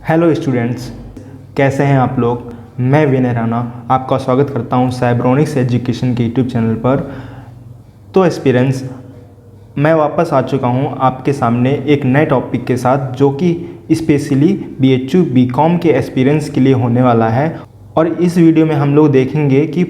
Hello students, कैसे हैं आप लोग। मैं विनय राणा आपका स्वागत करता हूं साइब्रोनिक्स एजुकेशन के यूट्यूब चैनल पर। तो एस्पिरेंट्स, मैं वापस आ चुका हूं आपके सामने एक नए टॉपिक के साथ, जो कि स्पेशली बीएचयू बीकॉम के एस्पिरेंट्स के लिए होने वाला है। और इस वीडियो में हम लोग देखेंगे कि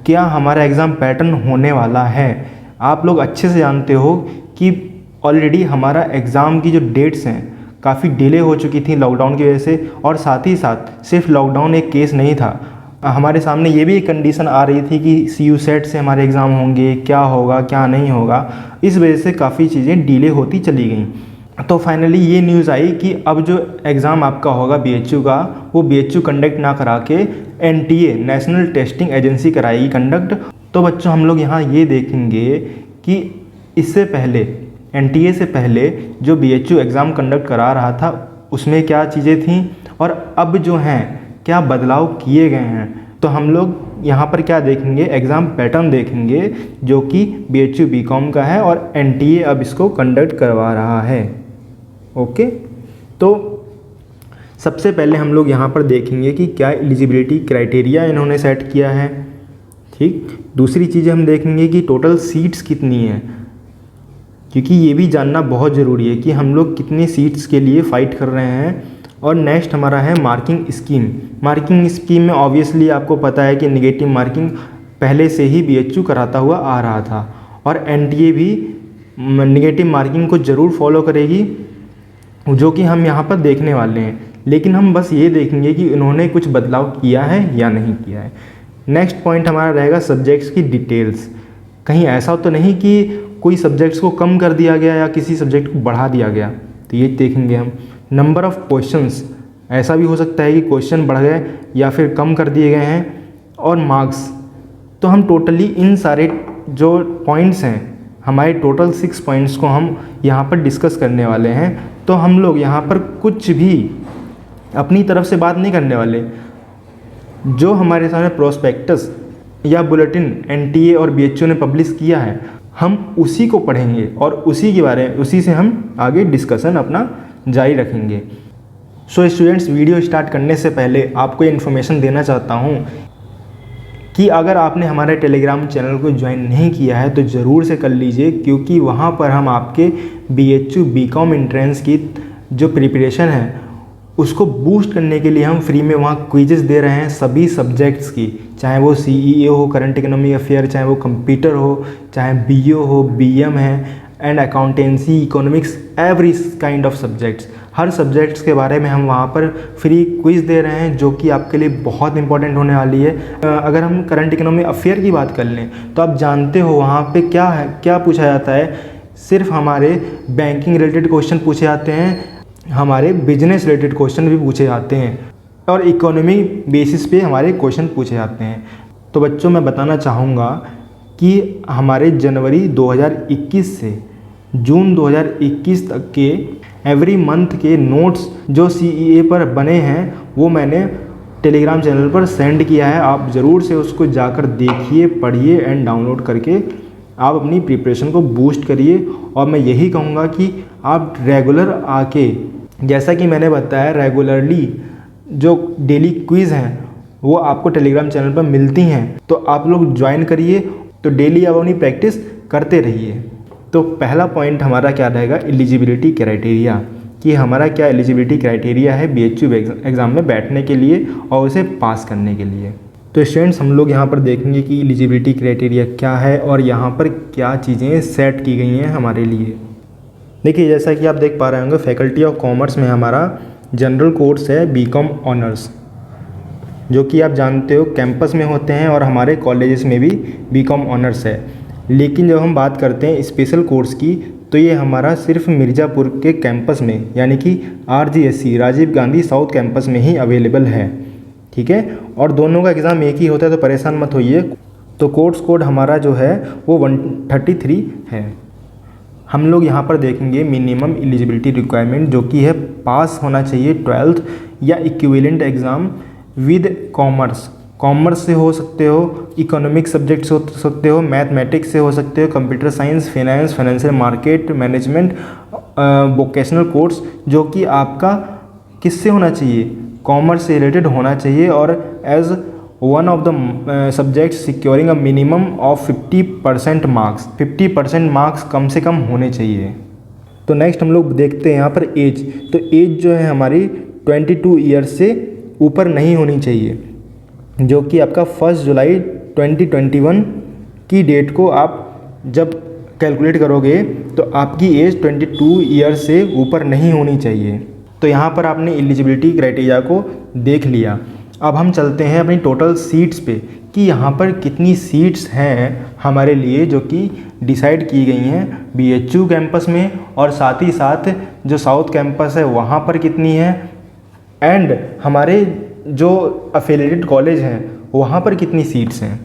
क्या हमारा एग्ज़ाम पैटर्न होने वाला है। आप लोग अच्छे से जानते हो कि ऑलरेडी हमारा एग्ज़ाम की जो डेट्स हैं काफ़ी डिले हो चुकी थी लॉकडाउन की वजह से, और साथ ही साथ सिर्फ लॉकडाउन एक केस नहीं था, हमारे सामने ये भी एक कंडीशन आ रही थी कि CU सेट से हमारे एग्ज़ाम होंगे, क्या होगा क्या नहीं होगा। इस वजह से काफ़ी चीज़ें डिले होती चली गई। तो फाइनली ये न्यूज़ आई कि अब जो एग्ज़ाम आपका होगा BHU का, वो BHU कंडक्ट ना करा के NTA नेशनल टेस्टिंग एजेंसी कराएगी कंडक्ट। तो बच्चों, हम लोग यहाँ ये देखेंगे कि इससे पहले NTA से पहले जो BHU एग्ज़ाम कंडक्ट करा रहा था उसमें क्या चीज़ें थीं, और अब जो हैं क्या बदलाव किए गए हैं। तो हम लोग यहाँ पर क्या देखेंगे, एग्ज़ाम पैटर्न देखेंगे जो कि BHU बीकॉम का है और NTA अब इसको कंडक्ट करवा रहा है। ओके, तो सबसे पहले हम लोग यहाँ पर देखेंगे कि क्या एलिजिबिलिटी क्राइटेरिया इन्होंने सेट किया है। ठीक, दूसरी चीज़ हम देखेंगे कि टोटल सीट्स कितनी हैं, क्योंकि ये भी जानना बहुत ज़रूरी है कि हम लोग कितनी सीट्स के लिए फ़ाइट कर रहे हैं। और नेक्स्ट हमारा है मार्किंग स्कीम। मार्किंग स्कीम में ऑब्वियसली आपको पता है कि नेगेटिव मार्किंग पहले से ही BHU कराता हुआ आ रहा था, और NTA भी नेगेटिव मार्किंग को ज़रूर फॉलो करेगी, जो कि हम यहाँ पर देखने वाले हैं। लेकिन हम बस ये देखेंगे कि इन्होंने कुछ बदलाव किया है या नहीं किया है। नेक्स्ट पॉइंट हमारा रहेगा सब्जेक्ट्स की डिटेल्स। कहीं ऐसा तो नहीं कि कोई सब्जेक्ट्स को कम कर दिया गया या किसी सब्जेक्ट को बढ़ा दिया गया, तो ये देखेंगे हम। नंबर ऑफ़ क्वेश्चंस, ऐसा भी हो सकता है कि क्वेश्चन बढ़ गए या फिर कम कर दिए गए हैं। और मार्क्स, तो हम टोटली इन सारे जो पॉइंट्स हैं, हमारे टोटल 6 पॉइंट्स को हम यहाँ पर डिस्कस करने वाले हैं। तो हम लोग यहाँ पर कुछ भी अपनी तरफ से बात नहीं करने वाले। जो हमारे सामने प्रोस्पेक्टस या बुलेटिन NTA और BHU ने पब्लिश किया है, हम उसी को पढ़ेंगे और उसी के बारे में, उसी से हम आगे डिस्कशन अपना जारी रखेंगे। सो स्टूडेंट्स, वीडियो स्टार्ट करने से पहले आपको इन्फॉर्मेशन देना चाहता हूँ कि अगर आपने हमारे टेलीग्राम चैनल को ज्वाइन नहीं किया है तो ज़रूर से कर लीजिए, क्योंकि वहाँ पर हम आपके BHU बीकॉम एंट्रेंस की जो प्रिपरेशन है उसको बूस्ट करने के लिए हम फ्री में वहाँ क्विजेस दे रहे हैं सभी सब्जेक्ट्स की, चाहे वो CEA हो, करंट इकोनॉमी अफेयर, चाहे वो कंप्यूटर हो, चाहे BO हो, BM है, and accountancy, economics, every kind of subjects. Her subjects के बारे में हम वहाँ पर फ्री क्विज़ दे रहे हैं, जो कि आपके लिए बहुत इंपॉर्टेंट होने वाली है। अगर हम करंट इकोनॉमी अफेयर की बात कर लें तो आप जानते हो वहाँ पे क्या है, क्या पूछा जाता है। सिर्फ हमारे बैंकिंग रिलेटेड क्वेश्चन पूछे जाते हैं, हमारे बिजनेस रिलेटेड क्वेश्चन भी पूछे जाते हैं, और इकोनॉमी बेसिस पे हमारे क्वेश्चन पूछे जाते हैं। तो बच्चों, मैं बताना चाहूँगा कि हमारे जनवरी 2021 से जून 2021 तक के एवरी मंथ के नोट्स जो CEA पर बने हैं वो मैंने टेलीग्राम चैनल पर सेंड किया है। आप ज़रूर से उसको जाकर देखिए, पढ़िए एंड डाउनलोड करके आप अपनी प्रिपरेशन को बूस्ट करिए। और मैं यही कहूँगा कि आप रेगुलर आके, जैसा कि मैंने बताया, रेगुलरली जो डेली क्विज़ हैं वो आपको टेलीग्राम चैनल पर मिलती हैं, तो आप लोग ज्वाइन करिए। तो डेली आप अपनी प्रैक्टिस करते रहिए। तो पहला पॉइंट हमारा क्या रहेगा, एलिजिबिलिटी क्राइटेरिया, कि हमारा क्या एलिजिबिलिटी क्राइटेरिया है BHU एग्ज़ाम में बैठने के लिए और उसे पास करने के लिए। तो स्टूडेंट्स, हम लोग यहाँ पर देखेंगे कि एलिजिबिलिटी क्राइटेरिया क्या है और यहाँ पर क्या चीज़ें सेट की गई हैं हमारे लिए। देखिए, जैसा कि आप देख पा रहे होंगे, फैकल्टी ऑफ कॉमर्स में हमारा जनरल कोर्स है बीकॉम ऑनर्स, जो कि आप जानते हो कैंपस में होते हैं, और हमारे कॉलेजेस में भी बीकॉम ऑनर्स है। लेकिन जब हम बात करते हैं स्पेशल कोर्स की, तो ये हमारा सिर्फ मिर्ज़ापुर के कैंपस में, यानी कि RGSC Rajiv Gandhi south campus में ही अवेलेबल है। ठीक है, और दोनों का एग्ज़ाम एक ही होता है, तो परेशान मत होइए। तो कोर्स कोड हमारा जो है वो 133 है। हम लोग यहाँ पर देखेंगे मिनिमम एलिजिबिलिटी रिक्वायरमेंट, जो कि है पास होना चाहिए 12th या equivalent exam with commerce. Commerce से हो सकते हो, इकोनॉमिक सब्जेक्ट से हो सकते हो, मैथमेटिक्स से हो सकते हो, computer science, finance, financial market management, vocational course, जो कि आपका किससे होना चाहिए, कॉमर्स से रिलेटेड होना चाहिए, और as one of the subject securing a minimum of 50% marks, 50% marks कम से कम होने चाहिए। तो नेक्स्ट हम लोग देखते हैं यहाँ पर एज। तो एज जो है हमारी 22 ईयर्स से ऊपर नहीं होनी चाहिए, जो कि आपका 1 जुलाई 2021 की डेट को आप जब कैलकुलेट करोगे तो आपकी एज 22 ईयर्स से ऊपर नहीं होनी चाहिए। तो यहाँ पर आपने एलिजिबिलिटी क्राइटेरिया को देख लिया। अब हम चलते हैं अपनी टोटल सीट्स पे कि यहाँ पर कितनी सीट्स हैं हमारे लिए जो कि डिसाइड की गई हैं BHU कैंपस में, और साथ ही साथ जो साउथ कैंपस है वहाँ पर कितनी है, एंड हमारे जो अफिलिएटेड कॉलेज हैं वहाँ पर कितनी सीट्स हैं।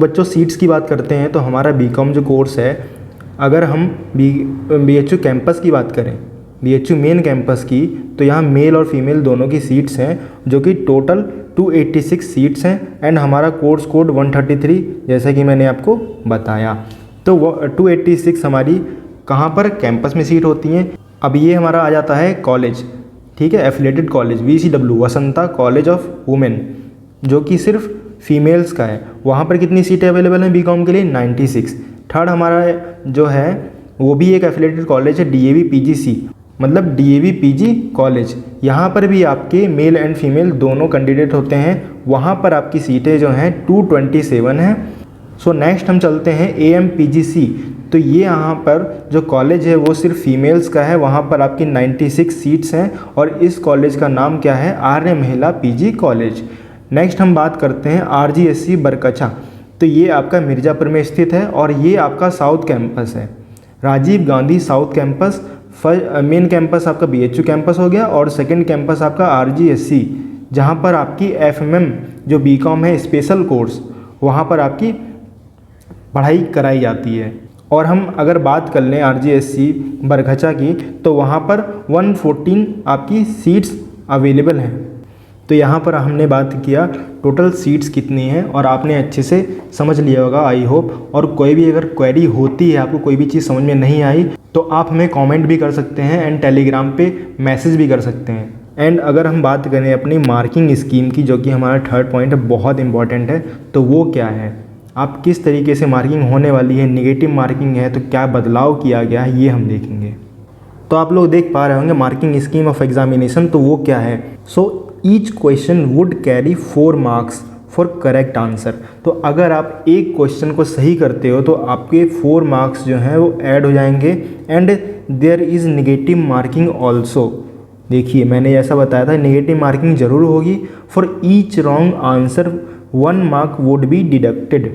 बच्चों सीट्स की बात करते हैं तो हमारा BCom जो कोर्स है, अगर हम BHU कैंपस की बात करें, BHU मेन कैंपस की, तो यहाँ मेल और फीमेल दोनों की सीट्स हैं जो कि टोटल 286 सीट्स हैं, एंड हमारा कोर्स कोड 133 जैसा कि मैंने आपको बताया। तो 286 हमारी कहाँ पर कैंपस में सीट होती हैं। अब ये हमारा आ जाता है कॉलेज, ठीक है, affiliated college VCW Vasanta college of women, जो कि सिर्फ फीमेल्स का है। वहाँ पर कितनी सीटें अवेलेबल हैं BCom के लिए, 96। थर्ड हमारा जो है वो भी एक एफिलिएटेड कॉलेज है DAV PGC, मतलब DAV PG कॉलेज। यहाँ पर भी आपके मेल एंड फीमेल दोनों कैंडिडेट होते हैं। वहाँ पर आपकी सीटें जो हैं 227 हैं। सो नेक्स्ट हम चलते हैं AMPGC। तो ये यहाँ पर जो कॉलेज है वो सिर्फ फीमेल्स का है, वहाँ पर आपकी 96 सीट्स हैं, और इस कॉलेज का नाम क्या है, आर्य महिला PG कॉलेज। नेक्स्ट हम बात करते हैं RGSC बरकछा। तो ये आपका मिर्ज़ापुर में स्थित है, और ये आपका साउथ कैंपस है, Rajiv Gandhi south campus. Main campus आपका BHU कैंपस हो गया, और सेकंड कैंपस आपका RGSC, जहाँ पर आपकी FMM जो BCom है स्पेशल कोर्स, वहाँ पर आपकी पढ़ाई कराई जाती है। और हम अगर बात कर लें RGSC बरकछा की, तो वहाँ पर 114 आपकी सीट्स अवेलेबल हैं। तो यहाँ पर हमने बात किया टोटल सीट्स कितनी हैं, और आपने अच्छे से समझ लिया होगा आई होप। और कोई भी अगर क्वेरी होती है, आपको कोई भी चीज़ समझ में नहीं आई, तो आप हमें कमेंट भी कर सकते हैं, एंड टेलीग्राम पे मैसेज भी कर सकते हैं। एंड अगर हम बात करें अपनी मार्किंग स्कीम की, जो कि हमारा थर्ड पॉइंट है, बहुत इंपॉर्टेंट है, तो वो क्या है, आप किस तरीके से मार्किंग होने वाली है, नेगेटिव मार्किंग है तो क्या बदलाव किया गया है, ये हम देखेंगे। तो आप लोग देख पा रहे होंगे मार्किंग स्कीम ऑफ एग्जामिनेशन, तो वो क्या है। So each question would carry 4 marks for correct answer. तो अगर आप एक क्वेश्चन को सही करते हो तो आपके 4 मार्क्स जो हैं वो ऐड हो जाएंगे, and there is negative marking also. देखिए मैंने ऐसा बताया था, नेगेटिव मार्किंग जरूर होगी। For each wrong answer 1 mark would be deducted.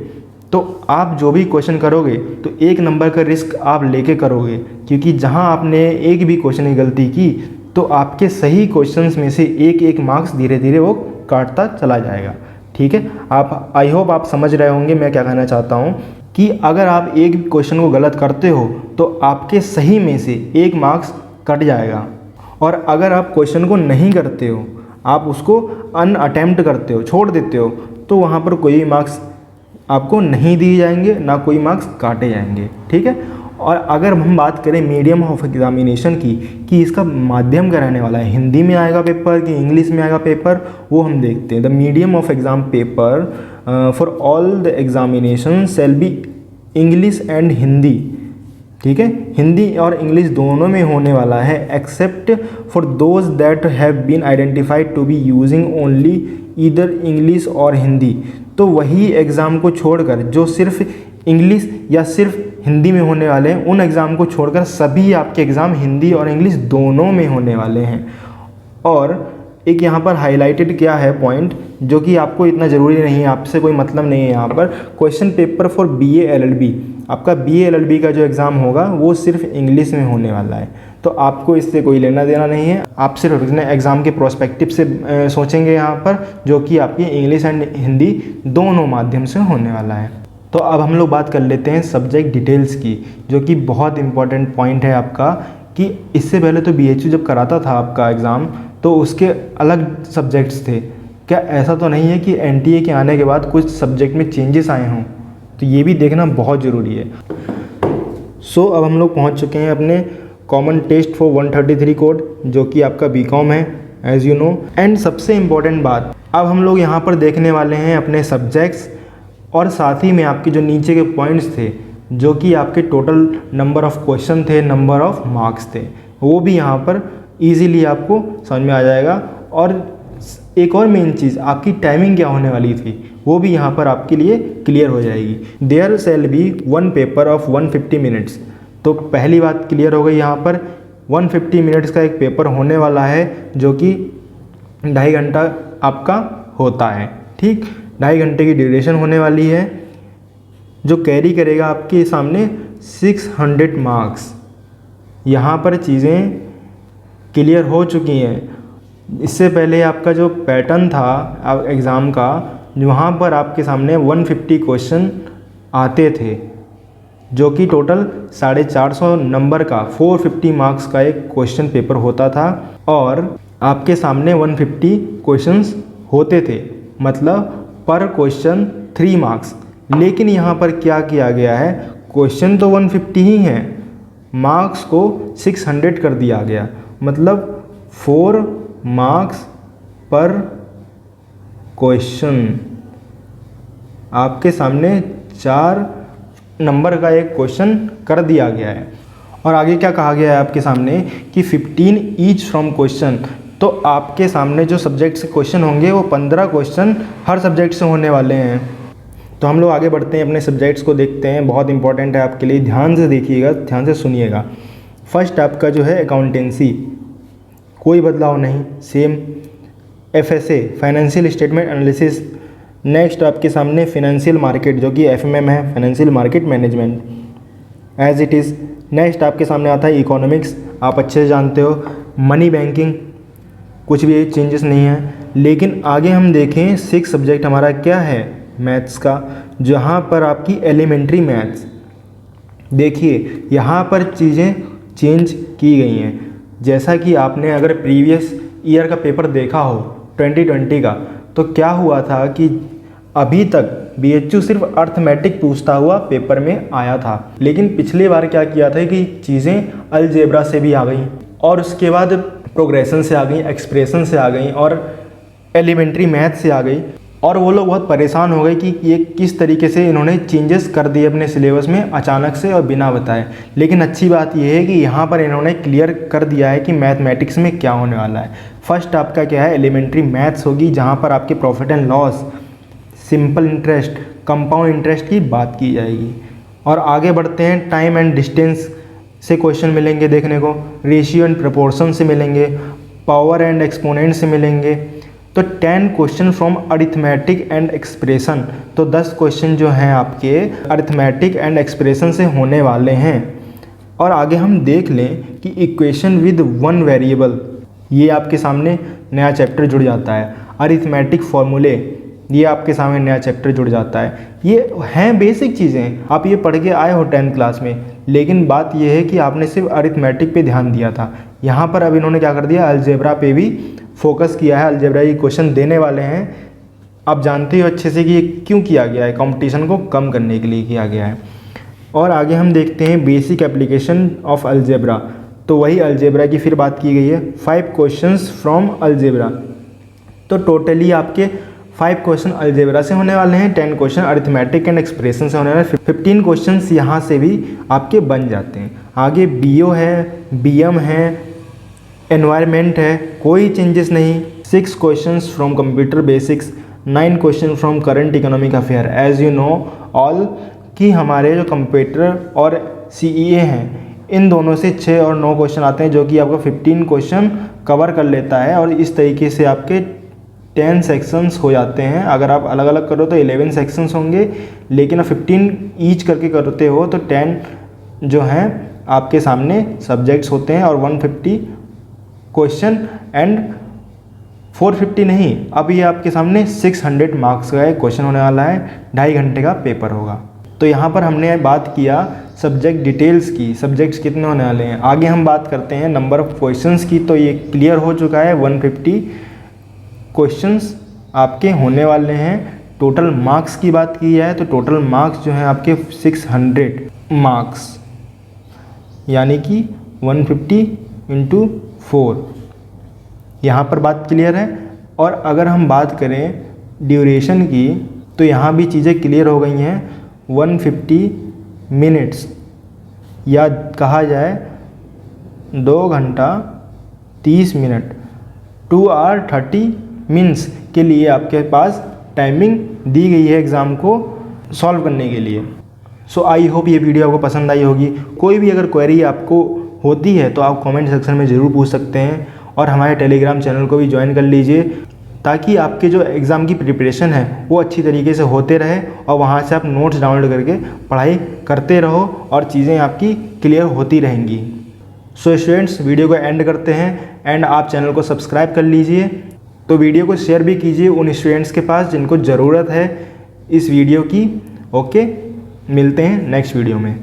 तो आप जो भी क्वेश्चन करोगे तो 1 नंबर का रिस्क आप लेके करोगे, क्योंकि जहां आपने एक भी क्वेश्चन की गलती की तो आपके सही क्वेश्चंस में से एक मार्क्स धीरे धीरे वो काटता चला जाएगा। ठीक है, आप आई होप आप समझ रहे होंगे मैं क्या कहना चाहता हूँ, कि अगर आप एक भी क्वेश्चन को गलत करते हो तो आपके सही में से 1 मार्क्स कट जाएगा, और अगर आप क्वेश्चन को नहीं करते हो, आप उसको अनअटेम्प्ट करते हो, छोड़ देते हो, तो वहाँ पर कोई मार्क्स आपको नहीं दिए जाएंगे, ना कोई मार्क्स काटे जाएंगे। ठीक है, और अगर हम बात करें मीडियम ऑफ एग्जामिनेशन की, कि इसका माध्यम क्या रहने वाला है, हिंदी में आएगा पेपर कि इंग्लिश में आएगा पेपर, वो हम देखते हैं। The medium of exam paper for all the examination shall be English and Hindi. ठीक है, हिंदी और इंग्लिश दोनों में होने वाला है, except for those that have been identified to be using only either English और हिंदी। तो वही एग्ज़ाम को छोड़कर जो सिर्फ इंग्लिश या सिर्फ हिंदी में होने वाले हैं, उन एग्ज़ाम को छोड़कर सभी आपके एग्ज़ाम हिंदी और इंग्लिश दोनों में होने वाले हैं। और एक यहाँ पर हाईलाइटेड क्या है पॉइंट, जो कि आपको इतना ज़रूरी नहीं है, आपसे कोई मतलब नहीं है यहाँ पर। Question paper for BA LLB, आपका BA LLB का जो एग्ज़ाम होगा वो सिर्फ इंग्लिश में होने वाला है, तो आपको इससे कोई लेना देना नहीं है। आप सिर्फ अपने एग्ज़ाम के प्रोस्पेक्टिव से सोचेंगे यहाँ पर, जो कि आपकी इंग्लिश एंड हिंदी दोनों माध्यम से होने वाला है। तो अब हम लोग बात कर लेते हैं सब्जेक्ट डिटेल्स की, जो कि बहुत इंपॉर्टेंट पॉइंट है आपका, कि इससे पहले तो BHU जब कराता था आपका एग्ज़ाम तो उसके अलग सब्जेक्ट्स थे। क्या ऐसा तो नहीं है कि NTA के आने के बाद कुछ सब्जेक्ट में चेंजेस आए हों, तो ये भी देखना बहुत ज़रूरी है। सो अब हम लोग पहुंच चुके हैं अपने कॉमन टेस्ट फॉर 133 कोड, जो कि आपका BCom है। As you know. एंड सबसे इम्पोर्टेंट बात, अब हम लोग यहाँ पर देखने वाले हैं अपने सब्जेक्ट्स और साथ ही में आपके जो नीचे के पॉइंट्स थे, जो कि आपके टोटल नंबर ऑफ क्वेश्चन थे, नंबर ऑफ मार्क्स थे, वो भी यहाँ पर ईजीली आपको समझ में आ जाएगा। और एक और मेन चीज़, आपकी टाइमिंग क्या होने वाली थी वो भी यहाँ पर आपके लिए क्लियर हो जाएगी। There shall be one paper of 150 minutes. तो पहली बात क्लियर हो गई, यहाँ पर 150 मिनट्स का एक पेपर होने वाला है जो कि 2.5 घंटा आपका होता है। ठीक, 2.5 घंटे की ड्यूरेशन होने वाली है, जो कैरी करेगा आपके सामने 600 मार्क्स। यहाँ पर चीज़ें क्लियर हो चुकी हैं। इससे पहले आपका जो पैटर्न था एग्ज़ाम का, वहाँ पर आपके सामने 150 क्वेश्चन आते थे, जो कि टोटल 450 नंबर का 450 मार्क्स का एक क्वेश्चन पेपर होता था और आपके सामने 150 क्वेश्चंस होते थे, मतलब पर क्वेश्चन 3 मार्क्स। लेकिन यहाँ पर क्या किया गया है, क्वेश्चन तो 150 ही हैं, मार्क्स को 600 कर दिया गया, मतलब 4 मार्क्स पर क्वेश्चन। आपके सामने 4 नंबर का एक क्वेश्चन कर दिया गया है। और आगे क्या कहा गया है आपके सामने कि 15 ईच फ्रॉम क्वेश्चन। तो आपके सामने जो सब्जेक्ट से क्वेश्चन होंगे वो 15 क्वेश्चन हर सब्जेक्ट से होने वाले हैं। तो हम लोग आगे बढ़ते हैं, अपने सब्जेक्ट्स को देखते हैं, बहुत इंपॉर्टेंट है आपके लिए, ध्यान से देखिएगा, ध्यान से सुनिएगा। फर्स्ट आपका जो है अकाउंटेंसी, कोई बदलाव नहीं, same. FSA financial statement analysis. Next आपके सामने फिनेंशियल मार्केट, जो कि FMM है, financial market management, as it is. Next आपके सामने आता है इकोनॉमिक्स, आप अच्छे से जानते हो। मनी बैंकिंग, कुछ भी चेंजेस नहीं है। लेकिन आगे हम देखें 6 सब्जेक्ट हमारा क्या है, मैथ्स का, जहाँ पर आपकी एलिमेंट्री मैथ्स, देखिए यहाँ पर चीज़ें चेंज की गई हैं। जैसा कि आपने अगर प्रीवियस ईयर का पेपर देखा हो 2020 का, तो क्या हुआ था कि अभी तक BHU सिर्फ अर्थमेटिक पूछता हुआ पेपर में आया था, लेकिन पिछली बार क्या किया था कि चीज़ें अलजेब्रा से भी आ गई और उसके बाद प्रोग्रेशन से आ गई, एक्सप्रेशन से आ गई और एलिमेंट्री मैथ से आ गई। और वो लोग बहुत परेशान हो गए कि ये किस तरीके से इन्होंने चेंजेस कर दिए अपने सिलेबस में अचानक से और बिना बताए। लेकिन अच्छी बात यह है कि यहाँ पर इन्होंने क्लियर कर दिया है कि मैथमेटिक्स में क्या होने वाला है। फर्स्ट आपका क्या है, एलिमेंट्री मैथ्स होगी, जहाँ पर आपके profit and loss, simple interest, compound interest की बात की जाएगी। और आगे बढ़ते हैं, टाइम एंड डिस्टेंस से क्वेश्चन मिलेंगे देखने को, रेशियो एंड प्रपोर्शन से मिलेंगे, पावर एंड एक्सपोनेंट से मिलेंगे। तो 10 question from arithmetic and expression. तो 10 क्वेश्चन जो हैं आपके अरिथमेटिक एंड एक्सप्रेशन से होने वाले हैं। और आगे हम देख लें कि इक्वेशन विद 1 वेरिएबल, ये आपके सामने नया चैप्टर जुड़ जाता है। अरिथमेटिक फॉर्मूले, ये आपके सामने नया चैप्टर जुड़ जाता है। ये हैं बेसिक चीज़ें, आप ये पढ़ के आए हो 10th क्लास में, लेकिन बात ये है कि आपने सिर्फ अरिथमेटिक पे ध्यान दिया था। यहाँ पर अब इन्होंने क्या कर दिया, अलजेब्रा पे भी फोकस किया है, अलजेब्रा की क्वेश्चन देने वाले हैं। आप जानते हो अच्छे से कि ये क्यों किया गया है, कंपटीशन को कम करने के लिए किया गया है। और आगे हम देखते हैं बेसिक एप्लीकेशन ऑफ अलजेब्रा। तो वही अलजेब्रा की फिर बात की गई है, 5 क्वेश्चंस फ्रॉम अलजेब्रा। तो टोटली आपके 5 क्वेश्चन अलजेब्रा से होने वाले हैं, 10 क्वेश्चन अरिथमेटिक एंड एक्सप्रेशन से होने वाले हैं, 15 क्वेश्चंस यहाँ से भी आपके बन जाते हैं। आगे BO है, BM है, एनवायरनमेंट है, कोई चेंजेस नहीं। 6 questions from computer basics, 9 question from current economic affair. As you know all कि हमारे जो कंप्यूटर और CEA हैं, इन दोनों से 6 और 9 क्वेश्चन आते हैं, जो कि आपका 15 क्वेश्चन कवर कर लेता है। और इस तरीके से आपके 10 सेक्शंस हो जाते हैं। अगर आप अलग अलग करो तो 11 सेक्शंस होंगे, लेकिन 15 ईच करके करते हो तो 10 जो हैं आपके सामने सब्जेक्ट्स होते हैं। और 150 क्वेश्चन एंड 450 नहीं, अब ये आपके सामने 600 मार्क्स का एक क्वेश्चन होने वाला है, 2.5 घंटे का पेपर होगा। तो यहाँ पर हमने बात किया सब्जेक्ट डिटेल्स की, सब्जेक्ट्स कितने होने वाले हैं। आगे हम बात करते हैं नंबर ऑफ क्वेश्चंस की। तो ये क्लियर हो चुका है, 150 क्वेश्चंस आपके होने वाले हैं। टोटल मार्क्स की बात की जाए तो टोटल मार्क्स जो हैं आपके 600 मार्क्स, यानी कि 150 × 4 यहाँ पर बात क्लियर है। और अगर हम बात करें ड्यूरेशन की तो यहाँ भी चीज़ें क्लियर हो गई हैं। 150 मिनट्स या कहा जाए 2 घंटा 30 मिनट 2 आवर 30 मिनट्स के लिए आपके पास टाइमिंग दी गई है एग्ज़ाम को सॉल्व करने के लिए। सो आई होप ये वीडियो आपको पसंद आई होगी। कोई भी अगर क्वेरी आपको होती है तो आप कमेंट सेक्शन में ज़रूर पूछ सकते हैं और हमारे टेलीग्राम चैनल को भी ज्वाइन कर लीजिए ताकि आपके जो एग्ज़ाम की प्रिपरेशन है वो अच्छी तरीके से होते रहे और वहाँ से आप नोट्स डाउनलोड करके पढ़ाई करते रहो और चीज़ें आपकी क्लियर होती रहेंगी। सो स्टूडेंट्स वीडियो को एंड करते हैं एंड आप चैनल को सब्सक्राइब कर लीजिए। तो वीडियो को शेयर भी कीजिए उन स्टूडेंट्स के पास जिनको ज़रूरत है इस वीडियो की। ओके, मिलते हैं नेक्स्ट वीडियो में।